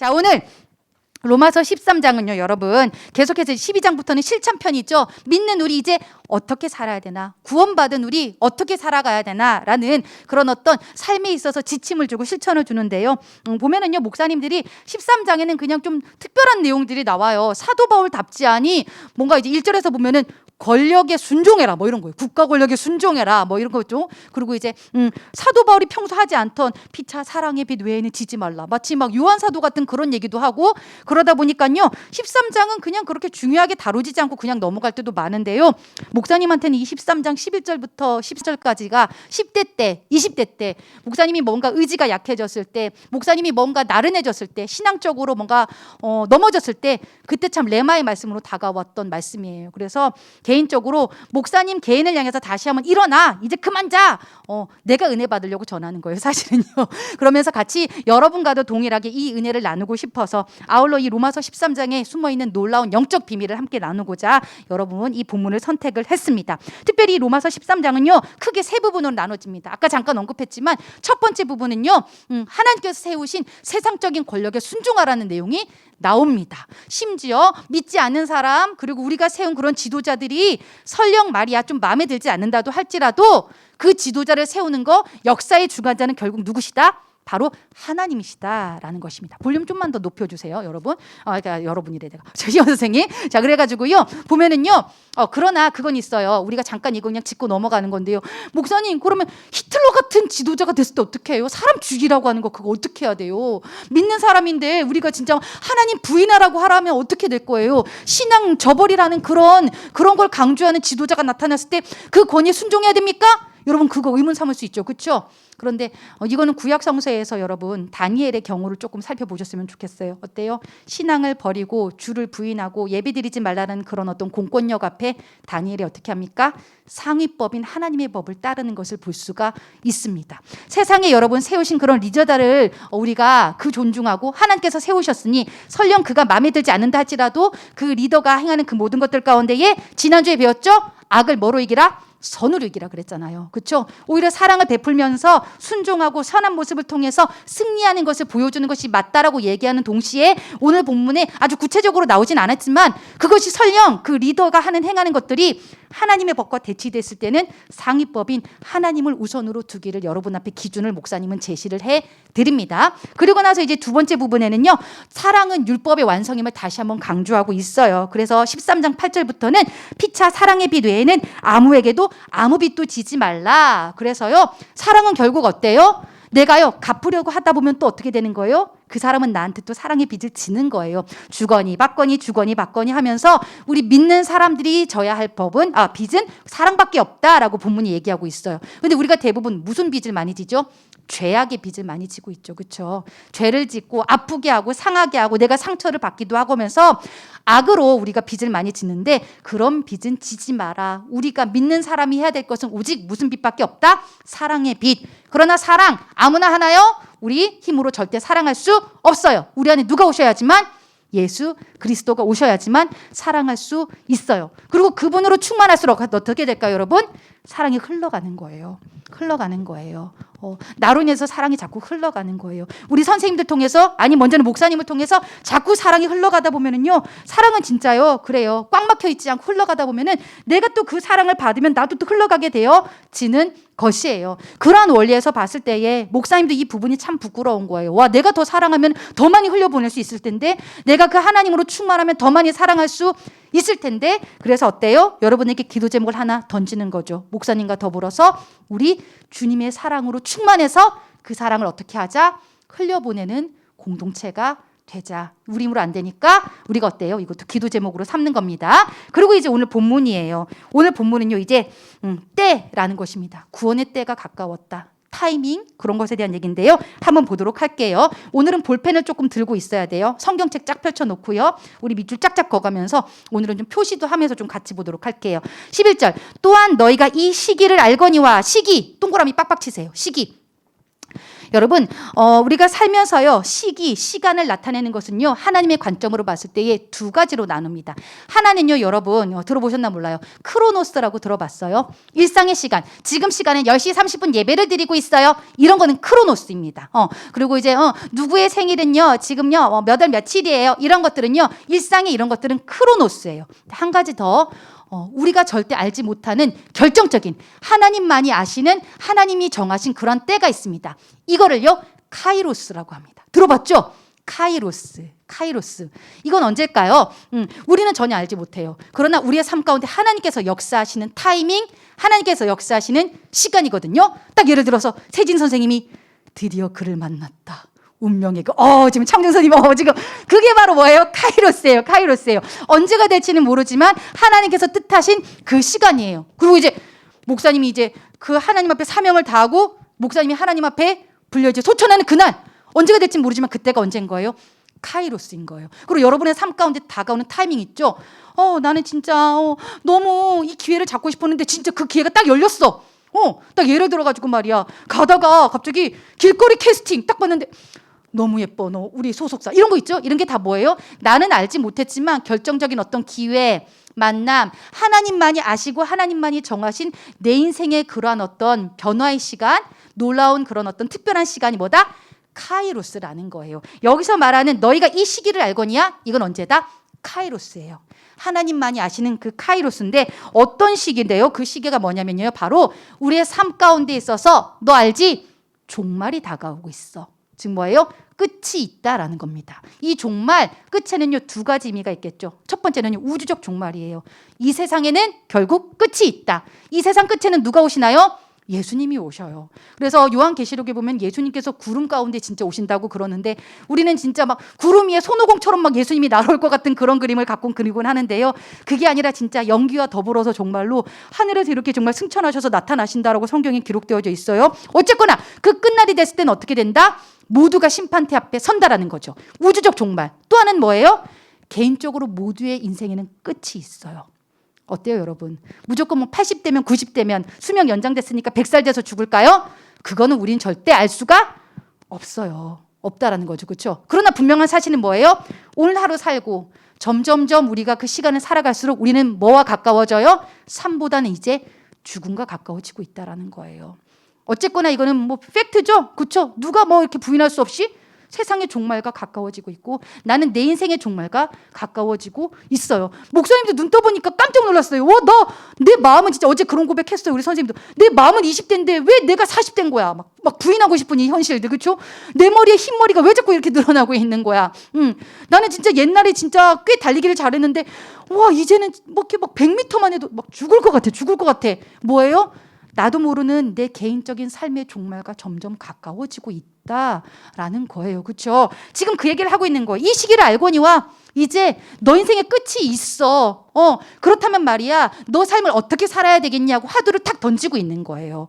자, 오늘 로마서 13장은요, 여러분, 계속해서 12장부터는 실천편이죠. 믿는 우리 이제 어떻게 살아야 되나, 구원받은 우리 어떻게 살아가야 되나라는 그런 어떤 삶에 있어서 지침을 주고 실천을 주는데요. 보면은요, 목사님들이 13장에는 그냥 좀 특별한 내용들이 나와요. 사도 바울답지 않이 뭔가 이제 1절에서 보면은 권력에 순종해라 뭐 이런 거예요. 국가 권력에 순종해라 뭐 이런 거죠. 그리고 이제 사도 바울이 평소 하지 않던 피차 사랑의 빛 외에는 지지 말라. 마치 막 요한 사도 같은 그런 얘기도 하고 그러다 보니까요. 13장은 그냥 그렇게 중요하게 다루지지 않고 그냥 넘어갈 때도 많은데요. 목사님한테는 이 13장 11절부터 10절까지가 10대 때, 20대 때 목사님이 뭔가 의지가 약해졌을 때, 목사님이 뭔가 나른해졌을 때, 신앙적으로 뭔가 넘어졌을 때 그때 참 레마의 말씀으로 다가왔던 말씀이에요. 그래서 개인적으로 목사님 개인을 향해서 다시 한번 일어나 이제 그만 자 내가 은혜 받으려고 전하는 거예요 사실은요. 그러면서 같이 여러분과도 동일하게 이 은혜를 나누고 싶어서 아울러 이 로마서 13장에 숨어있는 놀라운 영적 비밀을 함께 나누고자 여러분 이 본문을 선택을 했습니다. 특별히 로마서 13장은요 크게 세 부분으로 나눠집니다. 아까 잠깐 언급했지만 첫 번째 부분은요 하나님께서 세우신 세상적인 권력에 순종하라는 내용이 나옵니다. 심지어 믿지 않는 사람 그리고 우리가 세운 그런 지도자들이 설령 말이야 좀 마음에 들지 않는다도 할지라도 그 지도자를 세우는 거 역사의 주관자는 결국 누구시다? 바로 하나님이시다라는 것입니다. 볼륨 좀만 더 높여주세요, 여러분. 그러니까 여러분이래 내가. 저희원 선생님. 자, 그래가지고요 보면은요. 그러나 그건 있어요. 우리가 잠깐 이거 그냥 짚고 넘어가는 건데요. 목사님, 그러면 히틀러 같은 지도자가 됐을 때 어떻게 해요? 사람 죽이라고 하는 거 그거 어떻게 해야 돼요? 믿는 사람인데 우리가 진짜 하나님 부인하라고 하라면 어떻게 될 거예요? 신앙 저버리라는 그런 걸 강조하는 지도자가 나타났을 때 그 권위에 순종해야 됩니까? 여러분 그거 의문 삼을 수 있죠. 그렇죠? 그런데 이거는 구약 성서에서 여러분 다니엘의 경우를 조금 살펴보셨으면 좋겠어요. 어때요? 신앙을 버리고 주를 부인하고 예배드리지 말라는 그런 어떤 공권력 앞에 다니엘이 어떻게 합니까? 상위법인 하나님의 법을 따르는 것을 볼 수가 있습니다. 세상에 여러분 세우신 그런 리더들을 우리가 그 존중하고 하나님께서 세우셨으니 설령 그가 마음에 들지 않는다 할지라도 그 리더가 행하는 그 모든 것들 가운데에 지난주에 배웠죠? 악을 뭐로 이기라? 선으로 이기라 그랬잖아요. 그렇죠? 오히려 사랑을 베풀면서 순종하고 선한 모습을 통해서 승리하는 것을 보여주는 것이 맞다라고 얘기하는 동시에 오늘 본문에 아주 구체적으로 나오진 않았지만 그것이 설령 그 리더가 행하는 것들이 하나님의 법과 대치됐을 때는 상위법인 하나님을 우선으로 두기를 여러분 앞에 기준을 목사님은 제시를 해드립니다. 그리고 나서 이제 두 번째 부분에는요. 사랑은 율법의 완성임을 다시 한번 강조하고 있어요. 그래서 13장 8절부터는 피차 사랑의 빛 외에는 아무에게도 아무 빚도 지지 말라. 그래서요. 사랑은 결국 어때요? 내가요 갚으려고 하다 보면 또 어떻게 되는 거예요? 그 사람은 나한테 또 사랑의 빚을 지는 거예요. 주거니 받거니 주거니 받거니 하면서 우리 믿는 사람들이 져야 할 빚은 사랑밖에 없다라고 본문이 얘기하고 있어요. 근데 우리가 대부분 무슨 빚을 많이 지죠? 죄악의 빚을 많이 지고 있죠. 그렇죠? 죄를 짓고 아프게 하고 상하게 하고 내가 상처를 받기도 하고 하면서 악으로 우리가 빚을 많이 짓는데 그런 빚은 지지 마라. 우리가 믿는 사람이 해야 될 것은 오직 무슨 빚밖에 없다? 사랑의 빚. 그러나 사랑 아무나 하나요? 우리 힘으로 절대 사랑할 수 없어요. 우리 안에 누가 오셔야지만 예수 그리스도가 오셔야지만 사랑할 수 있어요. 그리고 그분으로 충만할수록 어떻게 될까요, 여러분? 사랑이 흘러가는 거예요. 흘러가는 거예요. 나로 인해서 사랑이 자꾸 흘러가는 거예요. 우리 선생님들 통해서 아니 먼저는 목사님을 통해서 자꾸 사랑이 흘러가다 보면은요. 사랑은 진짜요. 그래요. 꽉 막혀 있지 않고 흘러가다 보면은 내가 또 그 사랑을 받으면 나도 또 흘러가게 되어지는 것이에요. 그러한 원리에서 봤을 때에 목사님도 이 부분이 참 부끄러운 거예요. 와, 내가 더 사랑하면 더 많이 흘려보낼 수 있을 텐데 내가 그 하나님으로 충만하면 더 많이 사랑할 수 있을 텐데 그래서 어때요? 여러분에게 기도 제목을 하나 던지는 거죠. 목사님과 더불어서 우리 주님의 사랑으로 충만해서 그 사랑을 어떻게 하자? 흘려보내는 공동체가 되자. 우리 힘으로 안 되니까 우리가 어때요? 이것도 기도 제목으로 삼는 겁니다. 그리고 이제 오늘 본문이에요. 오늘 본문은요. 이제 때라는 것입니다. 구원의 때가 가까웠다. 타이밍 그런 것에 대한 얘기인데요. 한번 보도록 할게요. 오늘은 볼펜을 조금 들고 있어야 돼요. 성경책 쫙 펼쳐놓고요. 우리 밑줄 짝짝 그어가면서 오늘은 좀 표시도 하면서 좀 같이 보도록 할게요. 11절 또한 너희가 이 시기를 알거니와 시기 동그라미 빡빡 치세요. 시기 여러분, 우리가 살면서요, 시간을 나타내는 것은요, 하나님의 관점으로 봤을 때에 두 가지로 나눕니다. 하나는요, 여러분, 들어보셨나 몰라요. 크로노스라고 들어봤어요? 일상의 시간. 지금 시간은 10시 30분 예배를 드리고 있어요. 이런 거는 크로노스입니다. 그리고 이제, 누구의 생일은요, 지금요, 몇 월 며칠이에요. 이런 것들은요, 일상의 이런 것들은 크로노스예요. 한 가지 더, 우리가 절대 알지 못하는 결정적인 하나님만이 아시는 하나님이 정하신 그런 때가 있습니다. 이거를요 카이로스라고 합니다. 들어봤죠? 카이로스. 이건 언제일까요? 우리는 전혀 알지 못해요. 그러나 우리의 삶 가운데 하나님께서 역사하시는 타이밍, 하나님께서 역사하시는 시간이거든요. 딱 예를 들어서 세진 선생님이 드디어 그를 만났다. 운명의 지금 창정 선생님 지금 그게 바로 뭐예요? 카이로스예요. 언제가 될지는 모르지만 하나님께서 뜻하신 그 시간이에요. 그리고 이제 목사님이 이제 그 하나님 앞에 사명을 다하고 목사님이 하나님 앞에 불려 이제 소천하는 그날, 언제가 될지는 모르지만 그때가 언제인 거예요? 카이로스인 거예요. 그리고 여러분의 삶 가운데 다가오는 타이밍 있죠? 나는 진짜 너무 이 기회를 잡고 싶었는데 진짜 그 기회가 딱 열렸어. 딱 예를 들어가지고 말이야, 가다가 갑자기 길거리 캐스팅 딱 봤는데 너무 예뻐, 너 우리 소속사, 이런 거 있죠? 이런 게 다 뭐예요? 나는 알지 못했지만 결정적인 어떤 기회, 만남, 하나님만이 아시고 하나님만이 정하신 내 인생의 그러한 어떤 변화의 시간, 놀라운 그런 어떤 특별한 시간이 뭐다? 카이로스라는 거예요. 여기서 말하는 너희가 이 시기를 알거니와, 이건 언제다? 카이로스예요. 하나님만이 아시는 그 카이로스인데 어떤 시기인데요? 그 시기가 뭐냐면요, 바로 우리의 삶 가운데 있어서 너 알지? 종말이 다가오고 있어. 즉 뭐예요? 끝이 있다라는 겁니다. 이 종말 끝에는요 두 가지 의미가 있겠죠. 첫 번째는 우주적 종말이에요. 이 세상에는 결국 끝이 있다. 이 세상 끝에는 누가 오시나요? 예수님이 오셔요. 그래서 요한계시록에 보면 예수님께서 구름 가운데 진짜 오신다고 그러는데 우리는 진짜 막 구름 위에 손오공처럼 막 예수님이 날아올 것 같은 그런 그림을 갖고 그리곤 하는데요. 그게 아니라 진짜 연기와 더불어서 정말로 하늘에서 이렇게 정말 승천하셔서 나타나신다라고 성경에 기록되어져 있어요. 어쨌거나 그 끝날이 됐을 때는 어떻게 된다? 모두가 심판대 앞에 선다라는 거죠. 우주적 종말. 또 하나는 뭐예요? 개인적으로 모두의 인생에는 끝이 있어요. 어때요, 여러분? 무조건 뭐 80대면 90대면 수명 연장됐으니까 100살 돼서 죽을까요? 그거는 우린 절대 알 수가 없어요. 없다라는 거죠. 그렇죠? 그러나 분명한 사실은 뭐예요? 오늘 하루 살고 점점점 우리가 그 시간을 살아갈수록 우리는 뭐와 가까워져요? 삶보다는 이제 죽음과 가까워지고 있다라는 거예요. 어쨌거나 이거는 뭐 팩트죠? 그렇죠? 누가 뭐 이렇게 부인할 수 없이 세상의 종말과 가까워지고 있고 나는 내 인생의 종말과 가까워지고 있어요. 목사님도 눈 떠보니까 깜짝 놀랐어요. 내 마음은 진짜 어제 그런 고백했어요. 우리 선생님도. 내 마음은 20대인데 왜 내가 40대인 거야. 막 부인하고 싶은 이 현실들. 그렇죠? 내 머리에 흰머리가 왜 자꾸 이렇게 늘어나고 있는 거야. 나는 진짜 옛날에 진짜 꽤 달리기를 잘했는데 이제는 뭐 이렇게 막 100m만 해도 막 죽을 것 같아. 뭐예요? 나도 모르는 내 개인적인 삶의 종말과 점점 가까워지고 있다라는 거예요. 그렇죠? 지금 그 얘기를 하고 있는 거예요. 이 시기를 알거니와 이제 너 인생의 끝이 있어. 그렇다면 말이야, 너 삶을 어떻게 살아야 되겠냐고 화두를 탁 던지고 있는 거예요.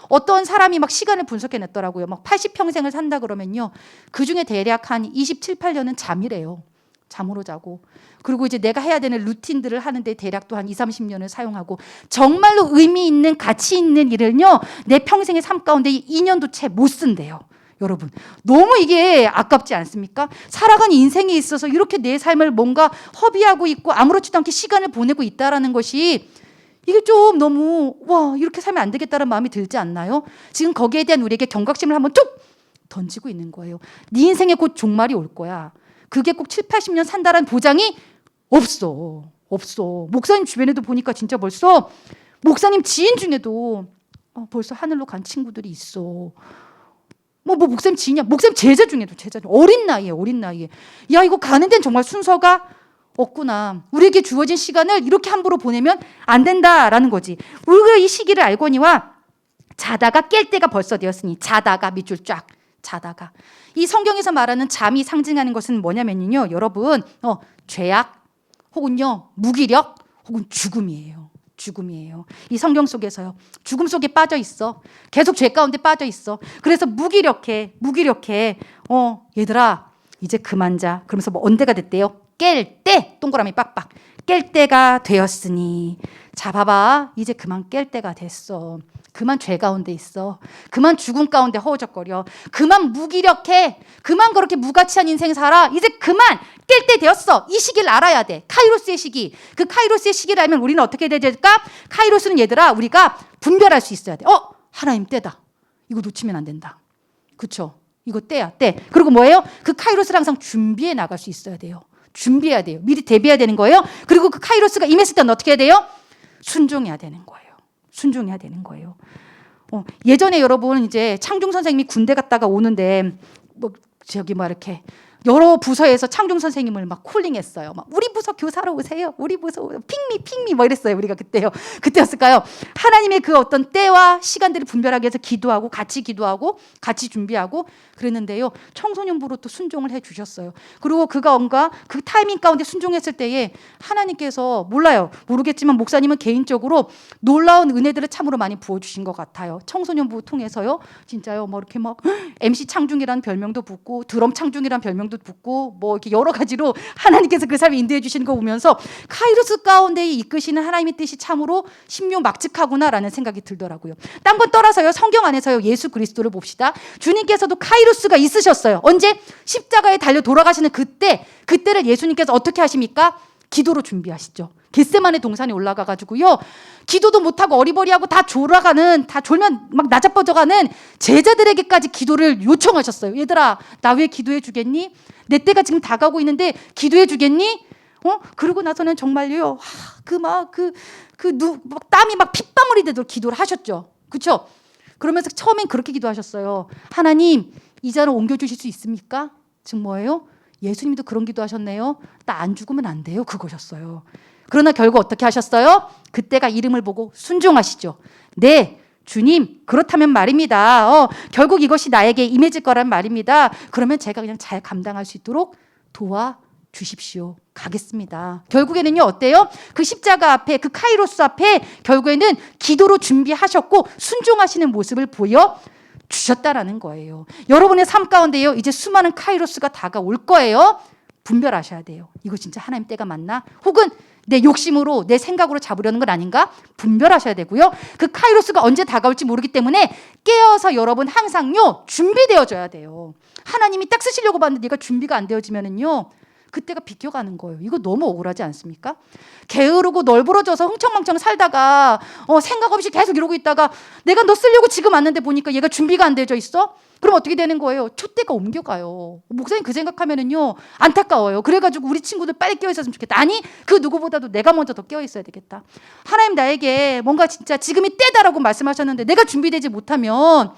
어떤 사람이 막 시간을 분석해냈더라고요. 막 80평생을 산다 그러면요, 그중에 대략 한 27, 8년은 잠이래요. 잠으로 자고. 그리고 이제 내가 해야 되는 루틴들을 하는데 대략 또 한 20, 30년을 사용하고, 정말로 의미 있는 가치 있는 일을요 내 평생의 삶 가운데 2년도 채 못 쓴대요. 여러분, 너무 이게 아깝지 않습니까? 살아가는 인생에 있어서 이렇게 내 삶을 뭔가 허비하고 있고 아무렇지도 않게 시간을 보내고 있다라는 것이, 이게 좀 너무 이렇게 살면 안 되겠다는 마음이 들지 않나요? 지금 거기에 대한 우리에게 경각심을 한번 쭉 던지고 있는 거예요. 네 인생에 곧 종말이 올 거야. 그게 꼭 7, 80년 산다라는 보장이 없어. 목사님 주변에도 보니까 진짜 벌써 목사님 지인 중에도 벌써 하늘로 간 친구들이 있어. 뭐 목사님 지인이야. 목사님 제자 중에도 어린 나이에. 야, 이거 가는 데는 정말 순서가 없구나. 우리에게 주어진 시간을 이렇게 함부로 보내면 안 된다라는 거지. 우리가 이 시기를 알거니와 자다가 깰 때가 벌써 되었으니, 자다가 밑줄 쫙 자다가. 이 성경에서 말하는 잠이 상징하는 것은 뭐냐면요, 여러분, 죄악 혹은요 무기력 혹은 죽음이에요. 이 성경 속에서요, 죽음 속에 빠져 있어. 계속 죄 가운데 빠져 있어. 그래서 무기력해. 얘들아, 이제 그만 자. 그러면서 뭐 언제가 됐대요? 깰 때, 동그라미 빡빡. 깰 때가 되었으니. 자, 봐봐. 이제 그만 깰 때가 됐어. 그만 죄 가운데 있어. 그만 죽음 가운데 허우적거려. 그만 무기력해. 그만 그렇게 무가치한 인생 살아. 이제 그만 깰 때 되었어. 이 시기를 알아야 돼. 카이로스의 시기. 그 카이로스의 시기를 알면 우리는 어떻게 해야 될까? 카이로스는 얘들아, 우리가 분별할 수 있어야 돼. 하나님 때다. 이거 놓치면 안 된다. 그쵸? 이거 때야, 때. 그리고 뭐예요? 그 카이로스를 항상 준비해 나갈 수 있어야 돼요. 준비해야 돼요. 미리 대비해야 되는 거예요. 그리고 그 카이로스가 임했을 때는 어떻게 해야 돼요? 순종해야 되는 거예요. 순종해야 되는 거예요. 예전에 여러분 이제 창중 선생님이 군대 갔다가 오는데 이렇게 여러 부서에서 창중 선생님을 막 콜링했어요. 막 우리 부서 교사로 오세요. 우리 부서 핑미 뭐 이랬어요. 우리가 그때였을까요? 하나님의 그 어떤 때와 시간들을 분별하기 위해서 기도하고 같이 준비하고 그랬는데요. 청소년부로 또 순종을 해 주셨어요. 그리고 그가 그 타이밍 가운데 순종했을 때에 하나님께서 모르겠지만 목사님은 개인적으로 놀라운 은혜들을 참으로 많이 부어주신 것 같아요. 청소년부 통해서요. 진짜요. 이렇게 MC 창중이라는 별명도 붙고 드럼 창중이라는 별명도 붙고 이렇게 여러 가지로 하나님께서 그 삶을 인도해 주시는 거 보면서 카이로스 가운데 이끄시는 하나님의 뜻이 참으로 신묘막측하구나라는 생각이 들더라고요. 딴 건 떠나서요. 성경 안에서요. 예수 그리스도를 봅시다. 주님께서도 카이로스가 있으셨어요. 언제? 십자가에 달려 돌아가시는 그때를 예수님께서 어떻게 하십니까? 기도로 준비하시죠. 겟세마네 동산에 올라가가지고요. 기도도 못하고 어리버리하고 다 졸면 막 나자빠져가는 제자들에게까지 기도를 요청하셨어요. 얘들아, 나 왜 기도해 주겠니? 내 때가 지금 다가오고 있는데 기도해 주겠니? 그러고 나서는 정말요. 땀이 막 핏방울이 되도록 기도를 하셨죠. 그렇죠? 그러면서 처음엔 그렇게 기도하셨어요. 하나님, 이 잔을 옮겨주실 수 있습니까? 지금 뭐예요? 예수님도 그런 기도하셨네요. 나 안 죽으면 안 돼요. 그거셨어요. 그러나 결국 어떻게 하셨어요? 그때가 이름을 보고 순종하시죠. 네, 주님, 그렇다면 말입니다. 결국 이것이 나에게 임해질 거란 말입니다. 그러면 제가 그냥 잘 감당할 수 있도록 도와주십시오. 가겠습니다. 결국에는요, 어때요? 그 십자가 앞에, 그 카이로스 앞에 결국에는 기도로 준비하셨고 순종하시는 모습을 보여주셨다라는 거예요. 여러분의 삶 가운데요, 이제 수많은 카이로스가 다가올 거예요. 분별하셔야 돼요. 이거 진짜 하나님 때가 맞나? 혹은 내 욕심으로 내 생각으로 잡으려는 건 아닌가? 분별하셔야 되고요. 그 카이로스가 언제 다가올지 모르기 때문에 깨어서 여러분 항상요 준비되어져야 돼요. 하나님이 딱 쓰시려고 봤는데 네가 준비가 안 되어지면은요 그때가 비껴가는 거예요. 이거 너무 억울하지 않습니까? 게으르고 널브러져서 흥청망청 살다가 생각 없이 계속 이러고 있다가 내가 너 쓰려고 지금 왔는데 보니까 얘가 준비가 안 되어져 있어? 그럼 어떻게 되는 거예요? 촛대가 옮겨가요. 목사님 그 생각하면은요 안타까워요. 그래가지고 우리 친구들 빨리 깨어있었으면 좋겠다. 아니 그 누구보다도 내가 먼저 더 깨어있어야 되겠다. 하나님 나에게 뭔가 진짜 지금이 때다라고 말씀하셨는데 내가 준비되지 못하면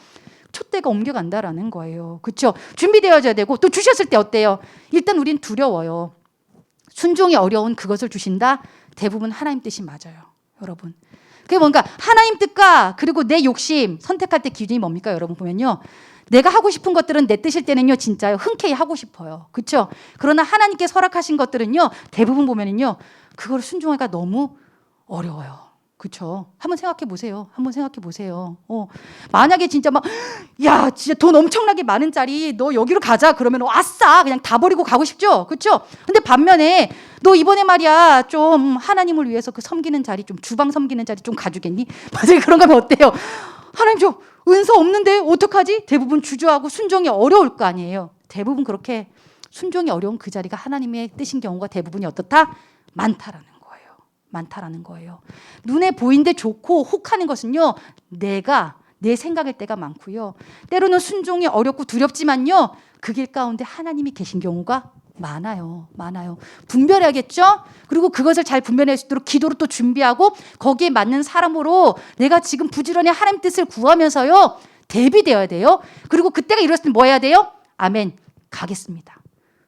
촛대가 옮겨간다라는 거예요. 그렇죠? 준비되어져야 되고 또 주셨을 때 어때요? 일단 우린 두려워요. 순종이 어려운 그것을 주신다? 대부분 하나님 뜻이 맞아요. 여러분. 그게 뭔가 하나님 뜻과 그리고 내 욕심 선택할 때 기준이 뭡니까? 여러분 보면요. 내가 하고 싶은 것들은 내 뜻일 때는요. 진짜요. 흔쾌히 하고 싶어요. 그렇죠? 그러나 하나님께 허락하신 것들은요. 대부분 보면은요. 그걸 순종하기가 너무 어려워요. 그렇죠. 한번 생각해 보세요. 만약에 진짜 진짜 돈 엄청나게 많은 자리 너 여기로 가자 그러면 아싸 그냥 다 버리고 가고 싶죠. 그렇죠. 근데 반면에 너 이번에 말이야 좀 하나님을 위해서 그 섬기는 자리 좀 주방 섬기는 자리 좀 가주겠니? 맞아요. 그런 거면 어때요? 하나님 저 은사 없는데 어떡하지? 대부분 주저하고 순종이 어려울 거 아니에요. 대부분 그렇게 순종이 어려운 그 자리가 하나님의 뜻인 경우가 대부분이 어떻다? 많다라는 거예요. 눈에 보이는데 좋고 혹하는 것은요. 내 생각일 때가 많고요. 때로는 순종이 어렵고 두렵지만요. 그 길 가운데 하나님이 계신 경우가 많아요. 분별해야겠죠? 그리고 그것을 잘 분별할 수 있도록 기도로 또 준비하고 거기에 맞는 사람으로 내가 지금 부지런히 하나님 뜻을 구하면서요. 대비되어야 돼요. 그리고 그때가 이뤘을 때 뭐 해야 돼요? 아멘. 가겠습니다.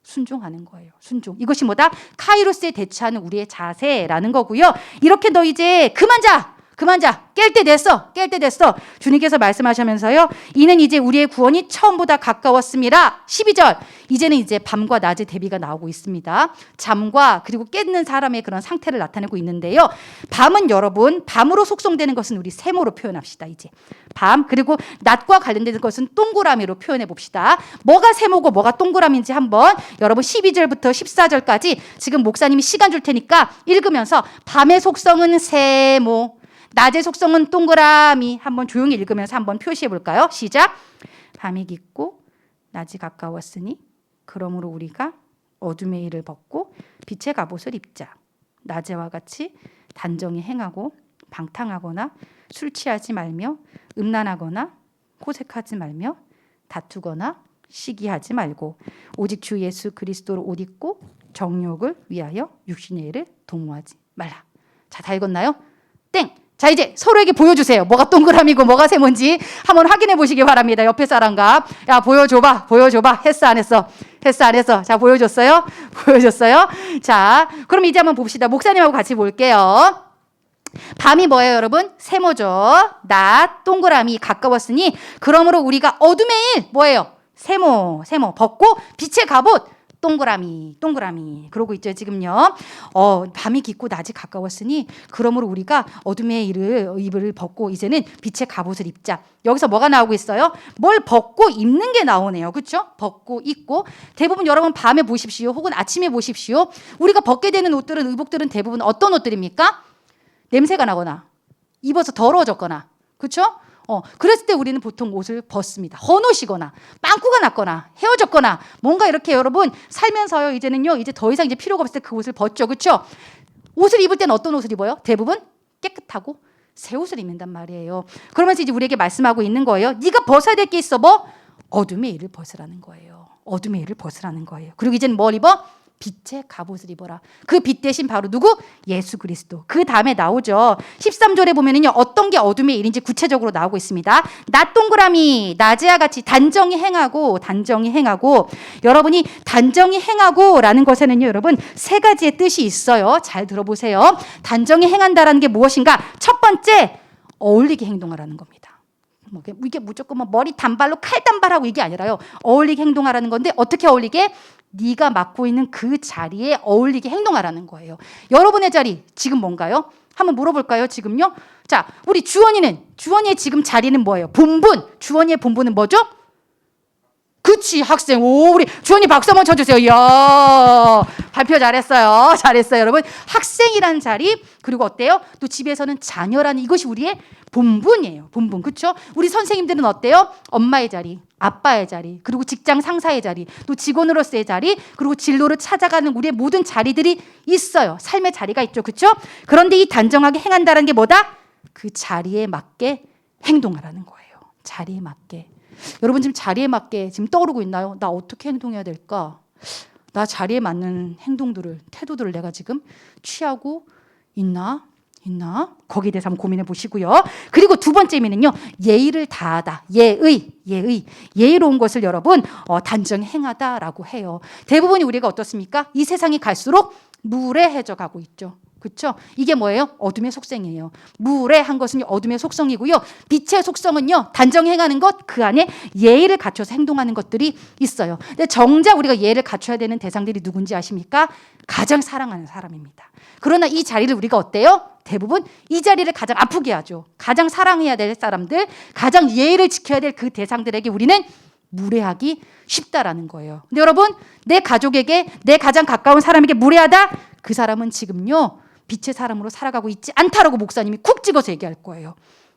순종하는 거예요. 순종. 이것이 뭐다? 카이로스에 대처하는 우리의 자세라는 거고요. 이렇게 너 이제 그만 자. 그만 자. 깰 때 됐어. 깰 때 됐어. 주님께서 말씀하시면서요. 이는 이제 우리의 구원이 처음보다 가까웠습니다. 12절. 이제는 이제 밤과 낮의 대비가 나오고 있습니다. 잠과 그리고 깨는 사람의 그런 상태를 나타내고 있는데요. 밤은 여러분, 밤으로 속성되는 것은 우리 세모로 표현합시다. 이제 밤, 그리고 낮과 관련된 것은 동그라미로 표현해 봅시다. 뭐가 세모고 뭐가 동그라미인지 한번 여러분 12절부터 14절까지 지금 목사님이 시간 줄 테니까 읽으면서 밤의 속성은 세모, 낮의 속성은 동그라미, 한번 조용히 읽으면서 한번 표시해 볼까요? 시작. 밤이 깊고 낮이 가까웠으니 그러므로 우리가 어둠의 일을 벗고 빛의 갑옷을 입자. 낮에와 같이 단정히 행하고 방탕하거나 술 취하지 말며 음란하거나 호색하지 말며 다투거나 시기하지 말고 오직 주 예수 그리스도로 옷 입고 정욕을 위하여 육신의 일을 도모하지 말라. 자, 다 읽었나요? 땡! 자, 이제 서로에게 보여주세요. 뭐가 동그라미고 뭐가 세모인지 한번 확인해 보시기 바랍니다. 옆에 사람과. 야, 보여줘봐. 했어 안 했어? 했어 안 했어? 자, 보여줬어요? 보여줬어요? 자, 그럼 이제 한번 봅시다. 목사님하고 같이 볼게요. 밤이 뭐예요, 여러분? 세모죠. 낮, 동그라미, 가까웠으니 그러므로 우리가 어둠의 일 뭐예요? 세모 벗고 빛의 갑옷 동그라미. 그러고 있죠, 지금요. 밤이 깊고 낮이 가까웠으니 그러므로 우리가 어둠의 일을 벗고 이제는 빛의 갑옷을 입자. 여기서 뭐가 나오고 있어요? 뭘 벗고 입는 게 나오네요. 그렇죠? 벗고 입고. 대부분 여러분 밤에 보십시오. 혹은 아침에 보십시오. 우리가 벗게 되는 옷들은, 의복들은 대부분 어떤 옷들입니까? 냄새가 나거나 입어서 더러워졌거나. 그렇죠? 그랬을 때 우리는 보통 옷을 벗습니다. 헌옷이거나 빵꾸가 났거나 헤어졌거나 뭔가 이렇게 여러분 살면서요 이제는요 이제 더 이상 이제 필요가 없을 때 그 옷을 벗죠. 그렇죠? 옷을 입을 때는 어떤 옷을 입어요? 대부분 깨끗하고 새 옷을 입는단 말이에요. 그러면서 이제 우리에게 말씀하고 있는 거예요. 네가 벗어야 될 게 있어. 뭐? 어둠의 일을 벗으라는 거예요. 어둠의 일을 벗으라는 거예요. 그리고 이제는 뭘 입어? 빛의 갑옷을 입어라. 그 빛 대신 바로 누구? 예수 그리스도. 그 다음에 나오죠. 13절에 보면은요 어떤 게 어둠의 일인지 구체적으로 나오고 있습니다. 낮 동그라미, 낮에와 같이 단정히 행하고 여러분이 단정히 행하고라는 것에는요 여러분 세 가지의 뜻이 있어요. 잘 들어보세요. 단정히 행한다라는 게 무엇인가? 첫 번째, 어울리게 행동하라는 겁니다. 이게 무조건 머리 단발로 칼 단발하고 이게 아니라요. 어울리게 행동하라는 건데 어떻게 어울리게? 네가 맡고 있는 그 자리에 어울리게 행동하라는 거예요. 여러분의 자리 지금 뭔가요? 한번 물어볼까요? 지금요? 자, 우리 주원이의 지금 자리는 뭐예요? 본분. 주원이의 본분은 뭐죠? 그치, 학생. 오, 우리 주원이 박수 한번 쳐주세요. 이야, 발표 잘했어요. 여러분. 학생이라는 자리, 그리고 어때요? 또 집에서는 자녀라는 이것이 우리의 본분이에요. 본분. 그렇죠? 우리 선생님들은 어때요? 엄마의 자리, 아빠의 자리, 그리고 직장 상사의 자리, 또 직원으로서의 자리, 그리고 진로를 찾아가는 우리의 모든 자리들이 있어요. 삶의 자리가 있죠. 그렇죠? 그런데 이 단정하게 행한다는 게 뭐다? 그 자리에 맞게 행동하라는 거예요. 자리에 맞게. 여러분 지금 자리에 맞게 지금 떠오르고 있나요? 나 어떻게 행동해야 될까? 나 자리에 맞는 행동들을, 태도들을 내가 지금 취하고 있나? 거기에 대해서 한번 고민해 보시고요. 그리고 두 번째면은요, 예의를 다하다. 예의로운 것을 여러분 단정히 행하다라고 해요. 대부분이 우리가 어떻습니까? 이 세상이 갈수록 무례해져 가고 있죠. 그렇죠? 이게 뭐예요? 어둠의 속성이에요. 무례한 것은 어둠의 속성이고요. 빛의 속성은요. 단정히 행하는 것, 그 안에 예의를 갖춰서 행동하는 것들이 있어요. 근데 정작 우리가 예의를 갖춰야 되는 대상들이 누군지 아십니까? 가장 사랑하는 사람입니다. 그러나 이 자리를 우리가 어때요? 대부분 이 자리를 가장 아프게 하죠. 가장 사랑해야 될 사람들, 가장 예의를 지켜야 될 그 대상들에게 우리는 무례하기 쉽다라는 거예요. 근데 여러분, 내 가족에게, 내 가장 가까운 사람에게 무례하다? 그 사람은 지금요. 빛의 사람으로 살아가고 있지 않다라고 목사님이 쿡 찍어서 얘기할 거예요.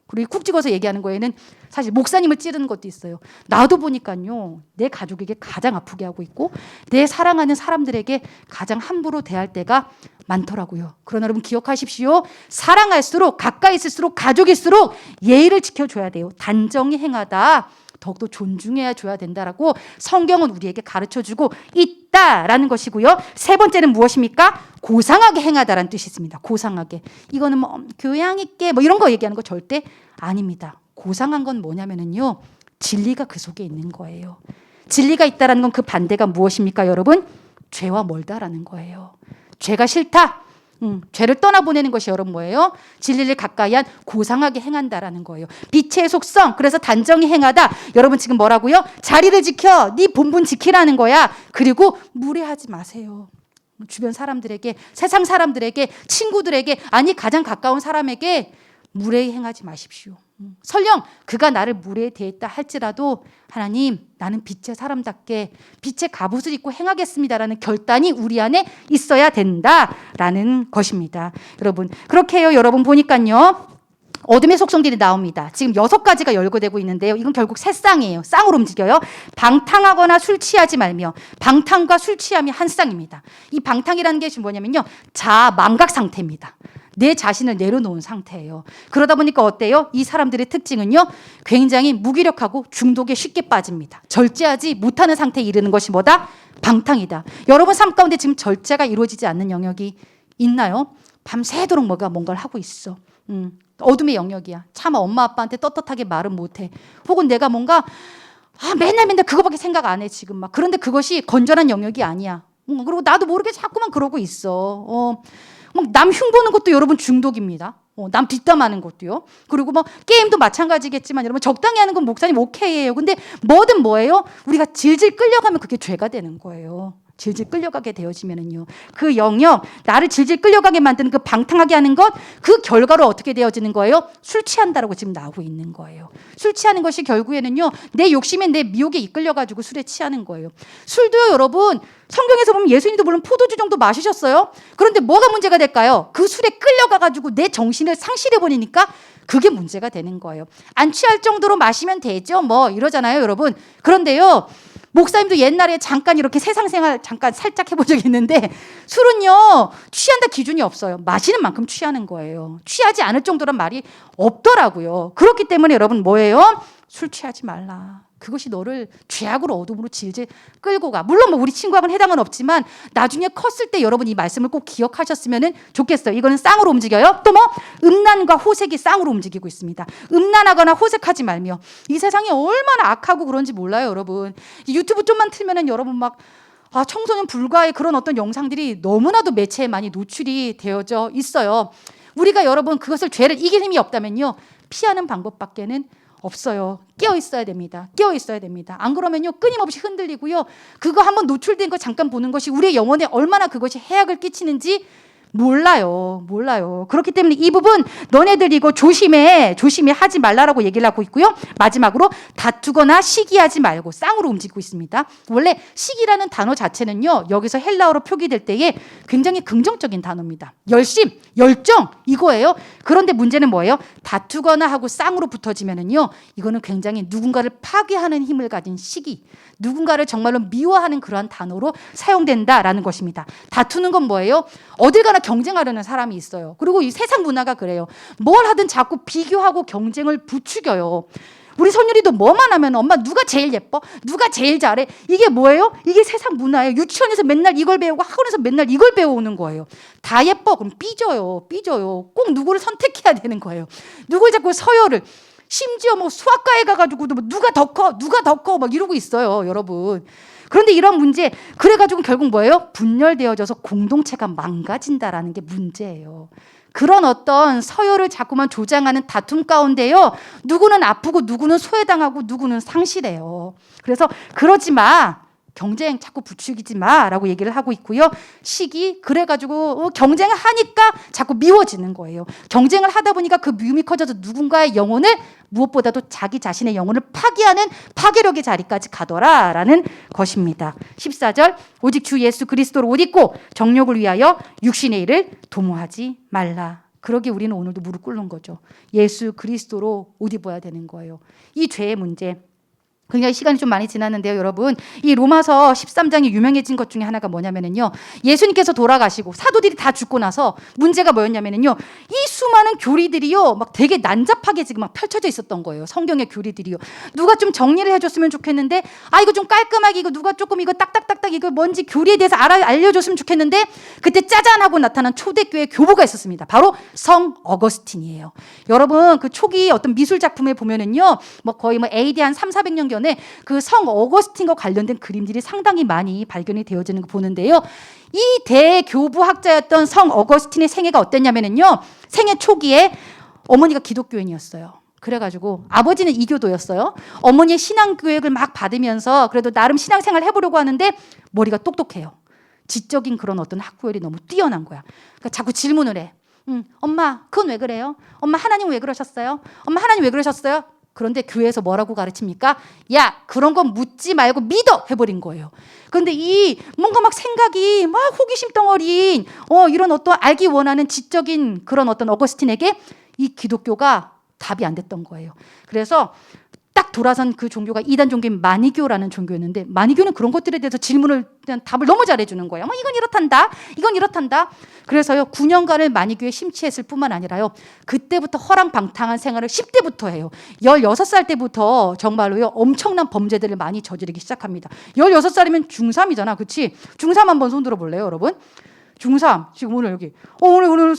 그리고 쿡 찍어서 얘기하는 거에는 사실 목사님을 찌르는 것도 있어요. 나도 보니까요. 내 가족에게 가장 아프게 하고 있고 내 사랑하는 사람들에게 가장 함부로 대할 때가 많더라고요. 그러나 여러분 기억하십시오. 사랑할수록 가까이 있을수록 가족일수록 예의를 지켜줘야 돼요. 단정히 행하다. 더욱더 존중해야 줘야 된다라고 성경은 우리에게 가르쳐주고 있다라는 것이고요. 세 번째는 무엇입니까? 고상하게 행하다라는 뜻이 있습니다. 고상하게. 이거는 교양 있게 이런 거 얘기하는 거 절대 아닙니다. 고상한 건 뭐냐면은요. 진리가 그 속에 있는 거예요. 진리가 있다라는 건 그 반대가 무엇입니까, 여러분? 죄와 멀다라는 거예요. 죄가 싫다. 죄를 떠나보내는 것이 여러분 뭐예요? 진리를 가까이 한 고상하게 행한다라는 거예요. 빛의 속성, 그래서 단정히 행하다. 여러분 지금 뭐라고요? 자리를 지켜, 네 본분 지키라는 거야. 그리고 무례하지 마세요. 주변 사람들에게, 세상 사람들에게, 친구들에게, 아니 가장 가까운 사람에게 무례히 행하지 마십시오. 설령 그가 나를 무례히 대했다 할지라도 하나님, 나는 빛의 사람답게 빛의 갑옷을 입고 행하겠습니다라는 결단이 우리 안에 있어야 된다라는 것입니다. 여러분, 그렇게 해요. 여러분 보니까요, 어둠의 속성들이 나옵니다. 지금 6가지가 열거되고 있는데요. 이건 결국 세 쌍이에요. 쌍으로 움직여요. 방탕하거나 술 취하지 말며. 방탕과 술 취함이 한 쌍입니다. 이 방탕이라는 게 지금 뭐냐면요, 자아 망각 상태입니다. 내 자신을 내려놓은 상태예요. 그러다 보니까 어때요? 이 사람들의 특징은요, 굉장히 무기력하고 중독에 쉽게 빠집니다. 절제하지 못하는 상태에 이르는 것이 뭐다? 방탕이다. 여러분 삶 가운데 지금 절제가 이루어지지 않는 영역이 있나요? 밤새도록 뭔가를 하고 있어. 어둠의 영역이야. 차마 엄마 아빠한테 떳떳하게 말은 못해. 혹은 내가 뭔가 맨날 그거밖에 생각 안 해 지금 막. 그런데 그것이 건전한 영역이 아니야. 그리고 나도 모르게 자꾸만 그러고 있어. 남 흉보는 것도 여러분 중독입니다. 남 뒷담하는 것도요. 그리고 게임도 마찬가지겠지만 여러분 적당히 하는 건 목사님 오케이예요. 근데 뭐든 뭐예요? 우리가 질질 끌려가면 그게 죄가 되는 거예요. 질질 끌려가게 되어지면은요, 그 영역, 나를 질질 끌려가게 만드는 그 방탕하게 하는 것, 그 결과로 어떻게 되어지는 거예요? 술 취한다라고 지금 나오고 있는 거예요. 술 취하는 것이 결국에는요, 내 욕심에 내 미혹에 이끌려가지고 술에 취하는 거예요. 술도요, 여러분, 성경에서 보면 예수님도 물론 포도주 정도 마시셨어요. 그런데 뭐가 문제가 될까요? 그 술에 끌려가가지고 내 정신을 상실해버리니까 그게 문제가 되는 거예요. 안 취할 정도로 마시면 되죠, 이러잖아요, 여러분. 그런데요, 목사님도 옛날에 잠깐 이렇게 세상 생활 잠깐 살짝 해본 적이 있는데, 술은요, 취한다 기준이 없어요. 마시는 만큼 취하는 거예요. 취하지 않을 정도란 말이 없더라고요. 그렇기 때문에 여러분 뭐예요? 술 취하지 말라. 그것이 너를 죄악으로 어둠으로 질질 끌고 가. 물론 우리 친구하고는 해당은 없지만 나중에 컸을 때 여러분 이 말씀을 꼭 기억하셨으면 좋겠어요. 이거는 쌍으로 움직여요. 또 음란과 호색이 쌍으로 움직이고 있습니다. 음란하거나 호색하지 말며. 이 세상이 얼마나 악하고 그런지 몰라요, 여러분. 유튜브 좀만 틀면은 여러분 청소년 불가의 그런 어떤 영상들이 너무나도 매체에 많이 노출이 되어져 있어요. 우리가 여러분 그것을 죄를 이길 힘이 없다면요, 피하는 방법밖에는 없어요. 깨어 있어야 됩니다. 깨어 있어야 됩니다. 안 그러면요, 끊임없이 흔들리고요, 그거 한번 노출된 거 잠깐 보는 것이 우리의 영혼에 얼마나 그것이 해악을 끼치는지 몰라요. 그렇기 때문에 이 부분 너네들 이거 조심해 하지 말라라고 얘기를 하고 있고요. 마지막으로 다투거나 시기하지 말고 쌍으로 움직이고 있습니다. 원래 시기라는 단어 자체는요, 여기서 헬라어로 표기될 때에 굉장히 긍정적인 단어입니다. 열심, 열정 이거예요. 그런데 문제는 뭐예요? 다투거나 하고 쌍으로 붙어지면은요, 이거는 굉장히 누군가를 파괴하는 힘을 가진 시기, 누군가를 정말로 미워하는 그러한 단어로 사용된다라는 것입니다. 다투는 건 뭐예요? 어딜 가나 경쟁하려는 사람이 있어요. 그리고 이 세상 문화가 그래요. 뭘 하든 자꾸 비교하고 경쟁을 부추겨요. 우리 선율이도 뭐만 하면 엄마 누가 제일 예뻐? 누가 제일 잘해? 이게 뭐예요? 이게 세상 문화예요. 유치원에서 맨날 이걸 배우고 학원에서 맨날 이걸 배워오는 거예요. 다 예뻐. 그럼 삐져요. 꼭 누구를 선택해야 되는 거예요. 누굴 자꾸 서열을. 심지어 수학과에 가가지고도 누가 더 커 막 이러고 있어요, 여러분. 그런데 이런 문제, 그래가지고 결국 뭐예요? 분열되어져서 공동체가 망가진다라는 게 문제예요. 그런 어떤 서열을 자꾸만 조장하는 다툼 가운데요, 누구는 아프고 누구는 소외당하고 누구는 상실해요. 그래서 그러지 마. 경쟁 자꾸 부추기지 마라고 얘기를 하고 있고요. 시기, 그래가지고 경쟁을 하니까 자꾸 미워지는 거예요. 경쟁을 하다 보니까 그 미움이 커져서 누군가의 영혼을, 무엇보다도 자기 자신의 영혼을 파괴하는 파괴력의 자리까지 가더라라는 것입니다. 14절, 오직 주 예수 그리스도를 옷 입고 정욕을 위하여 육신의 일을 도모하지 말라. 그러기에 우리는 오늘도 무릎 꿇는 거죠. 예수 그리스도로 옷 입어야 되는 거예요. 이 죄의 문제, 굉장히 시간이 좀 많이 지났는데요, 여러분. 이 로마서 13장이 유명해진 것 중에 하나가 뭐냐면요, 예수님께서 돌아가시고 사도들이 다 죽고 나서 문제가 뭐였냐면요, 이 수많은 교리들이요, 막 되게 난잡하게 지금 막 펼쳐져 있었던 거예요. 성경의 교리들이요. 누가 좀 정리를 해줬으면 좋겠는데, 이거 좀 깔끔하게, 이거 누가 조금 이거 딱딱딱딱 이거 뭔지 교리에 대해서 알려줬으면 좋겠는데, 그때 짜잔 하고 나타난 초대교회 교부가 있었습니다. 바로 성 어거스틴이에요. 여러분, 그 초기 어떤 미술 작품에 보면은요, 거의 AD 한 300~400년 성전에 그 성 어거스틴과 관련된 그림들이 상당히 많이 발견이 되어지는 거 보는데요. 이 대교부학자였던 성 어거스틴의 생애가 어땠냐면요. 생애 초기에 어머니가 기독교인이었어요. 그래가지고 아버지는 이교도였어요. 어머니의 신앙교육을 막 받으면서 그래도 나름 신앙생활 해보려고 하는데 머리가 똑똑해요. 지적인 그런 어떤 학구열이 너무 뛰어난 거야. 그러니까 자꾸 질문을 해. 엄마, 그건 왜 그래요? 엄마, 하나님 왜 그러셨어요? 엄마, 하나님 왜 그러셨어요? 그런데 교회에서 뭐라고 가르칩니까? 야, 그런 건 묻지 말고 믿어! 해버린 거예요. 그런데 이 뭔가 막 생각이 막 호기심 덩어리인 이런 어떤 알기 원하는 지적인 그런 어떤 어거스틴에게 이 기독교가 답이 안 됐던 거예요. 그래서 딱 돌아선 그 종교가 이단 종교인 마니교라는 종교였는데 마니교는 그런 것들에 대해서 질문을 그냥 답을 너무 잘해주는 거예요. 이건 이렇단다. 이건 이렇단다. 그래서요 9년간을 마니교에 심취했을 뿐만 아니라요 그때부터 허랑방탕한 생활을 10대부터 해요. 16살 때부터 정말로요 엄청난 범죄들을 많이 저지르기 시작합니다. 16살이면 중3이잖아. 그치? 중3 한번 손 들어볼래요 여러분? 중3 지금 오늘 여기 오늘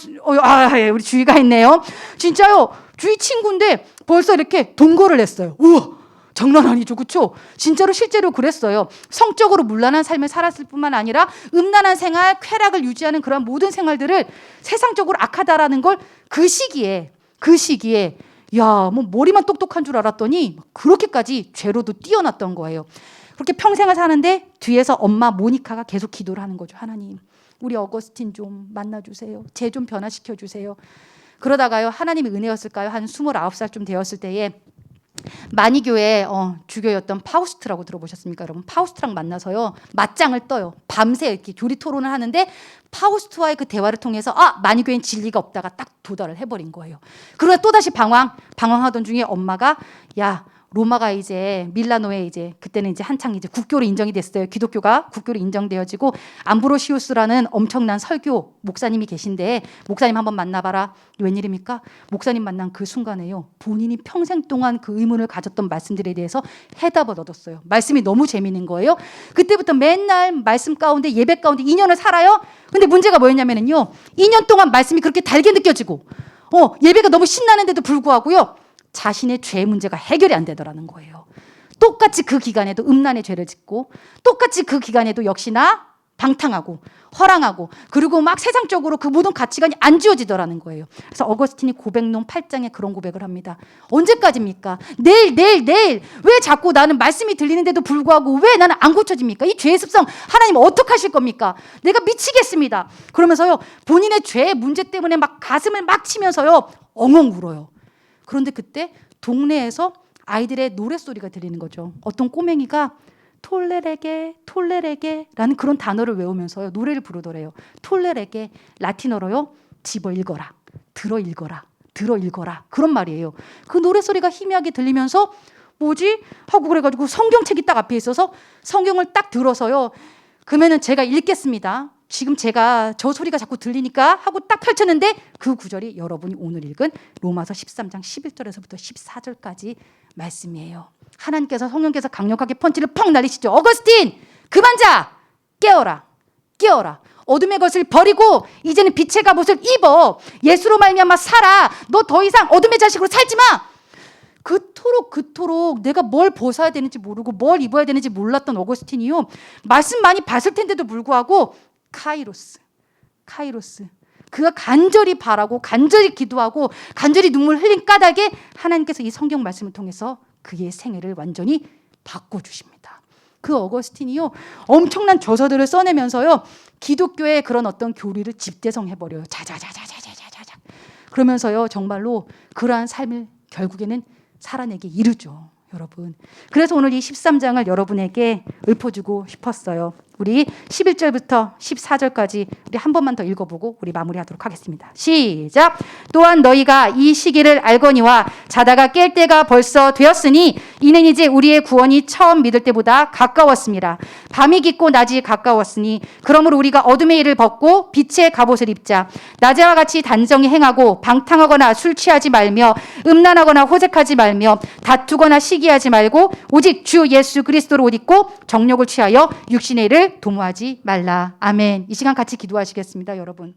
예, 우리 주희가 있네요. 진짜요 주희 친구인데 벌써 이렇게 동거를 했어요. 우와 장난 아니죠, 그렇죠? 진짜로 실제로 그랬어요. 성적으로 문란한 삶을 살았을 뿐만 아니라 음란한 생활, 쾌락을 유지하는 그런 모든 생활들을 세상적으로 악하다라는 걸 그 시기에 야, 뭐 머리만 똑똑한 줄 알았더니 그렇게까지 죄로도 뛰어났던 거예요. 그렇게 평생을 사는데 뒤에서 엄마 모니카가 계속 기도를 하는 거죠. 하나님, 우리 어거스틴 좀 만나주세요. 쟤 좀 변화시켜주세요. 그러다가요 하나님의 은혜였을까요? 한 29살쯤 되었을 때에 마니교의 주교였던 파우스트라고 들어보셨습니까? 여러분 파우스트랑 만나서요 맞짱을 떠요. 밤새 이렇게 교리 토론을 하는데 파우스트와의 그 대화를 통해서 마니교엔 진리가 없다가 딱 도달을 해버린 거예요. 그러다 또다시 방황하던 중에 엄마가 야 로마가 이제 밀라노에 이제 그때는 이제 한창 이제 국교로 인정이 됐어요. 기독교가 국교로 인정되어지고 암브로시우스라는 엄청난 설교 목사님이 계신데 목사님 한번 만나봐라. 웬일입니까? 목사님 만난 그 순간에요. 본인이 평생 동안 그 의문을 가졌던 말씀들에 대해서 해답을 얻었어요. 말씀이 너무 재미있는 거예요. 그때부터 맨날 말씀 가운데 예배 가운데 2년을 살아요. 근데 문제가 뭐였냐면요. 2년 동안 말씀이 그렇게 달게 느껴지고 예배가 너무 신나는데도 불구하고요. 자신의 죄 문제가 해결이 안 되더라는 거예요. 똑같이 그 기간에도 음란의 죄를 짓고 똑같이 그 기간에도 역시나 방탕하고 허랑하고 그리고 막 세상적으로 그 모든 가치관이 안 지워지더라는 거예요. 그래서 어거스틴이 고백론 8장에 그런 고백을 합니다. 언제까지입니까? 내일 왜 자꾸 나는 말씀이 들리는데도 불구하고 왜 나는 안 고쳐집니까? 이 죄의 습성 하나님 어떻게 하실 겁니까? 내가 미치겠습니다. 그러면서요 본인의 죄의 문제 때문에 막 가슴을 막 치면서요 엉엉 울어요. 그런데 그때 동네에서 아이들의 노랫소리가 들리는 거죠. 어떤 꼬맹이가 톨레레게 라는 그런 단어를 외우면서요 노래를 부르더래요. 톨레레게 라틴어로요 집어 읽어라, 들어 읽어라 그런 말이에요. 그 노랫소리가 희미하게 들리면서 뭐지? 하고 그래가지고 성경책이 딱 앞에 있어서 성경을 딱 들어서요 그러면은 제가 읽겠습니다. 지금 제가 저 소리가 자꾸 들리니까 하고 딱 펼쳤는데 그 구절이 여러분이 오늘 읽은 로마서 13장 11절에서부터 14절까지 말씀이에요. 하나님께서 성령께서 강력하게 펀치를 펑 날리시죠. 어거스틴 그만 자! 깨어라. 어둠의 것을 버리고 이제는 빛의 갑옷을 입어. 예수로 말미암아 살아. 너 더 이상 어둠의 자식으로 살지 마. 그토록 내가 뭘 벗어야 되는지 모르고 뭘 입어야 되는지 몰랐던 어거스틴이요. 말씀 많이 봤을 텐데도 불구하고 카이로스. 그가 간절히 바라고 간절히 기도하고 간절히 눈물 흘린 까닭에 하나님께서 이 성경 말씀을 통해서 그의 생애를 완전히 바꿔주십니다. 그 어거스틴이요 엄청난 저서들을 써내면서요 기독교의 그런 어떤 교리를 집대성해버려요. 자자자자자자자자. 그러면서요 정말로 그러한 삶을 결국에는 살아내게 이르죠. 여러분. 그래서 오늘 이 13장을 여러분에게 읊어주고 싶었어요. 우리 11절부터 14절까지 우리 한 번만 더 읽어보고 우리 마무리하도록 하겠습니다. 시작. 또한 너희가 이 시기를 알거니와 자다가 깰 때가 벌써 되었으니 이는 이제 우리의 구원이 처음 믿을 때보다 가까웠습니다. 밤이 깊고 낮이 가까웠으니 그러므로 우리가 어둠의 일을 벗고 빛의 갑옷을 입자. 낮에와 같이 단정히 행하고 방탕하거나 술 취하지 말며 음란하거나 호색하지 말며 다투거나 시기하지 말고 오직 주 예수 그리스도를 옷 입고 정욕을 취하여 육신의 일을 도모하지 말라. 아멘. 이 시간 같이 기도하시겠습니다, 여러분.